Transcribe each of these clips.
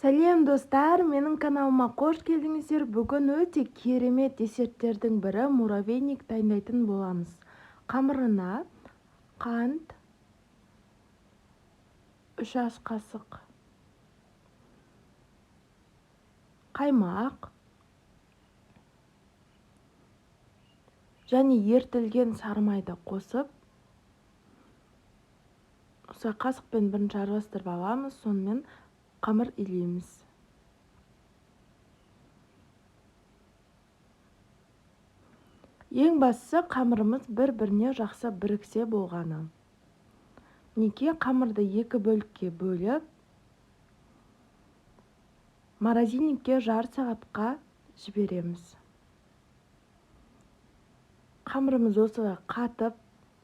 Сәлем достар, менің каналыма қош келдіңіздер. Бүгін өте керемет десерттердің бірі муравейник дайындайтын боламыз. Қамырына қант 3 ас қасық, қаймақ және ертілген сары майды қосып, осы қасықпен бірінші араластырып аламыз, сонымен қамыр илейміз. Ең бастысы қамырымыз бір-біріне жақсы біріксе болғаны. Неке қамырды 2 бөлікке бөліп, морозильникке жарты сағатқа жібереміз. Қамырымыз осылай қатып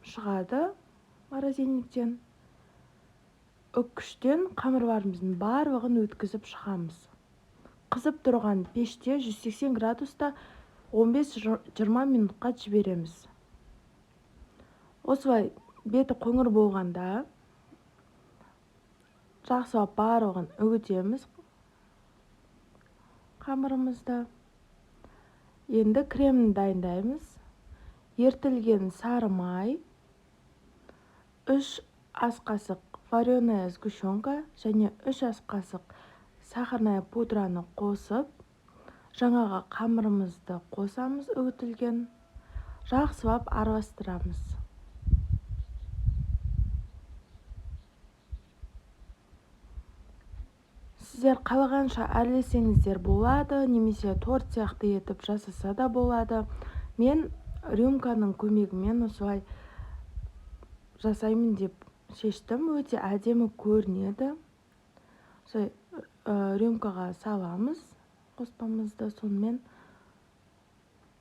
шығады морозильниктен. Үккіштен қамырларымыздың барлығын өткізіп шығамыз. Қызып тұрған пеште 180 градуста 15-20 минутқа жібереміз. Осылай беті қоңыр болғанда жақсылап барлығын үгітеміз қамырымызды. Енді кремін дайындаймыз. Ертілген сары май, 3 ас қасық вареная сгущенка және 3 ас қасық сахарная пудраны қосып, жаңағы қамырымызды қосамыз үгітілген, жақсылап араластырамыз. Сіздер қалағанша әрлесеңіздер болады, немесе торт сияқты етіп жасаса да болады. Мен рюмканың көмегімен осылай жасаймын деп шештім. Өте әдемі көрінеді. Рюмкаға саламыз қоспамызды, сонымен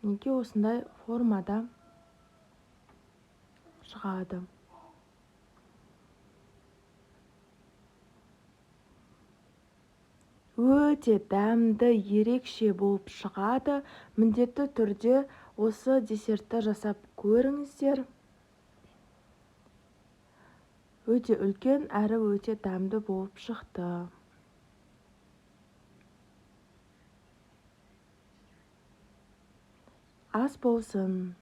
неге осындай формада шығады. Өте дәмді, ерекше болып шығады. Міндетті түрде осы десертті жасап көріңіздер. Өте үлкен әрі өте дәмді болып шықты. Ас болсын.